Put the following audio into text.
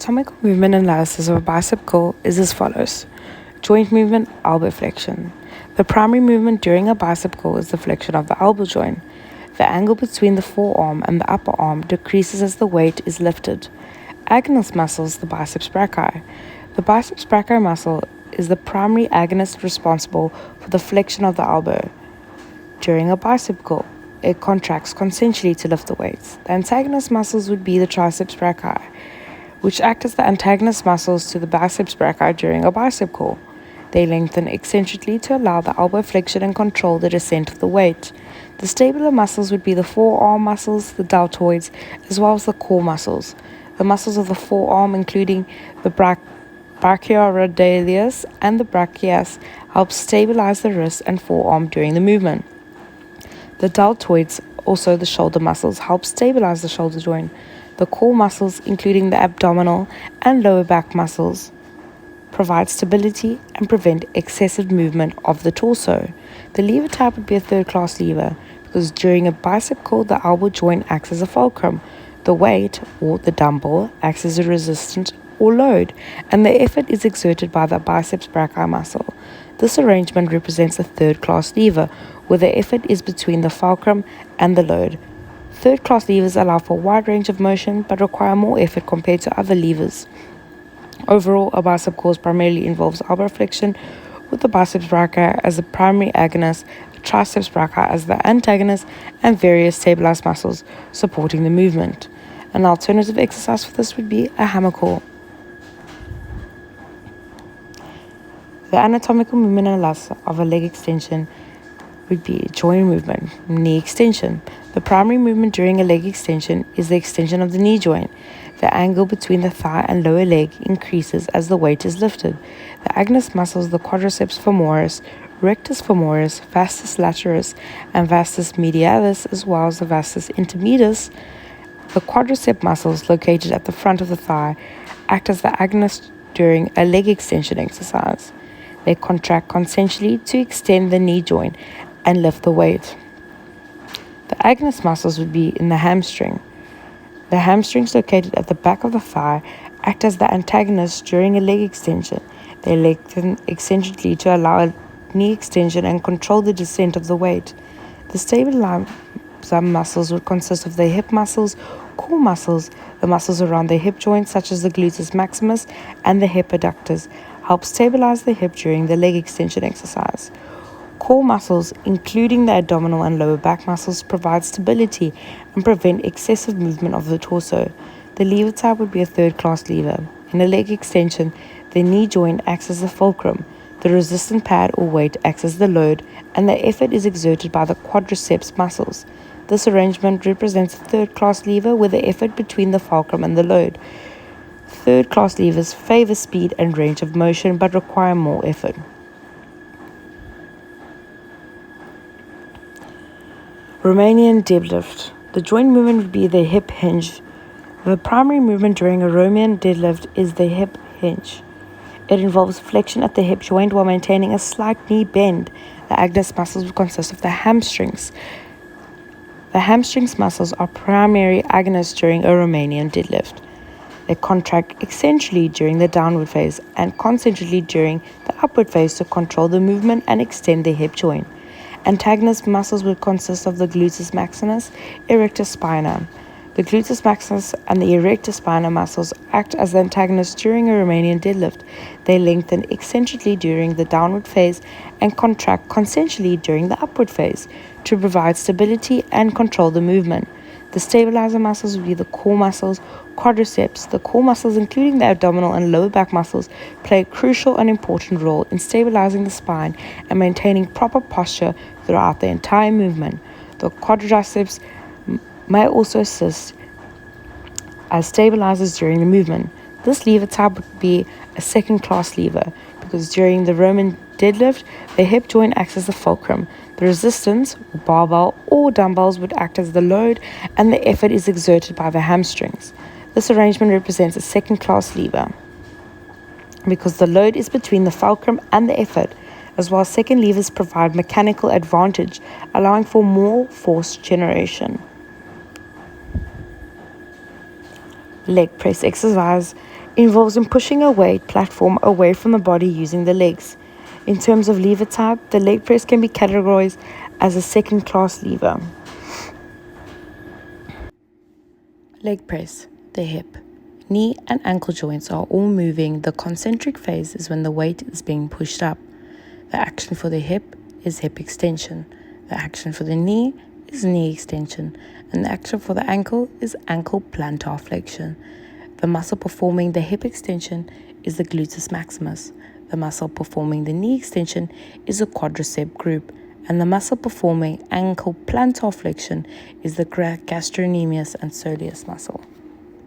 anatomical movement analysis of a bicep curl is as follows. Joint movement, elbow flexion. The primary movement during a bicep curl is the flexion of the elbow joint. The angle between the forearm and the upper arm decreases as the weight is lifted. Agonist muscles, the biceps brachii. The biceps brachii muscle is the primary agonist responsible for the flexion of the elbow. During a bicep curl, it contracts consensually to lift the weights. The antagonist muscles would be the triceps brachii, which act as the antagonist muscles to the biceps brachii during a bicep curl. They lengthen eccentrically to allow the elbow flexion and control the descent of the weight. The stabular muscles would be the forearm muscles, the deltoids, as well as the core muscles. The muscles of the forearm, including the brachioradialis and the brachias, help stabilize the wrist and forearm during the movement. The deltoids, also the shoulder muscles, help stabilize the shoulder joint. The core muscles, including the abdominal and lower back muscles, provide stability and prevent excessive movement of the torso. The lever type would be a third-class lever because during a bicep curl, the elbow joint acts as a fulcrum. The weight, or the dumbbell, acts as a resistance or load, and the effort is exerted by the biceps brachii muscle. This arrangement represents a third-class lever, where the effort is between the fulcrum and the load. Third-class levers allow for a wide range of motion, but require more effort compared to other levers. Overall, a bicep curl primarily involves elbow flexion, with the biceps brachii as the primary agonist, the triceps brachii as the antagonist, and various stabilized muscles supporting the movement. An alternative exercise for this would be a hammer curl. The anatomical movement analysis of a leg extension would be joint movement, knee extension. The primary movement during a leg extension is the extension of the knee joint. The angle between the thigh and lower leg increases as the weight is lifted. The agonist muscles, the quadriceps femoris, rectus femoris, vastus lataris, and vastus medialis, as well as the vastus intermedius, the quadricep muscles located at the front of the thigh, act as the agonist during a leg extension exercise. They contract consensually to extend the knee joint and lift the weight. The agonist muscles would be in the hamstring. The hamstrings located at the back of the thigh act as the antagonists during a leg extension. They lengthen eccentrically to allow a knee extension and control the descent of the weight. The stabilized muscles would consist of the hip muscles, core muscles, the muscles around the hip joints such as the gluteus maximus and the hip adductors, help stabilize the hip during the leg extension exercise. Core muscles, including the abdominal and lower back muscles, provide stability and prevent excessive movement of the torso. The lever type would be a third-class lever. In a leg extension, the knee joint acts as the fulcrum, the resistant pad or weight acts as the load, and the effort is exerted by the quadriceps muscles. This arrangement represents a third-class lever with the effort between the fulcrum and the load. Third-class levers favor speed and range of motion but require more effort. Romanian deadlift. The joint movement would be the hip hinge. The primary movement during a Romanian deadlift is the hip hinge. It involves flexion at the hip joint while maintaining a slight knee bend. The agonist muscles would consist of the hamstrings. The hamstrings muscles are primary agonists during a Romanian deadlift. They contract eccentrically during the downward phase and concentrically during the upward phase to control the movement and extend the hip joint. Antagonist muscles would consist of the gluteus maximus, erectus spina. The gluteus maximus and the erectus spina muscles act as the antagonists during a Romanian deadlift. They lengthen eccentrically during the downward phase and contract concentrically during the upward phase to provide stability and control the movement. The stabilizer muscles would be the core muscles, quadriceps. The core muscles, including the abdominal and lower back muscles, play a crucial and important role in stabilizing the spine and maintaining proper posture throughout the entire movement. The quadriceps may also assist as stabilizers during the movement. This lever type would be a second-class lever because during the Roman deadlift, the hip joint acts as the fulcrum. The resistance, barbell or dumbbells would act as the load, and the effort is exerted by the hamstrings. This arrangement represents a second-class lever because the load is between the fulcrum and the effort, as well as second levers provide mechanical advantage, allowing for more force generation. Leg press exercise involves in pushing a weight platform away from the body using the legs. In terms of lever type, the leg press can be categorized as a second-class lever. Leg press, the hip. Knee and ankle joints are all moving. The concentric phase is when the weight is being pushed up. The action for the hip is hip extension. The action for the knee is knee extension. And the action for the ankle is ankle plantar flexion. The muscle performing the hip extension is the gluteus maximus. The muscle performing the knee extension is the quadricep group. And the muscle performing ankle plantar flexion is the gastrocnemius and soleus muscle.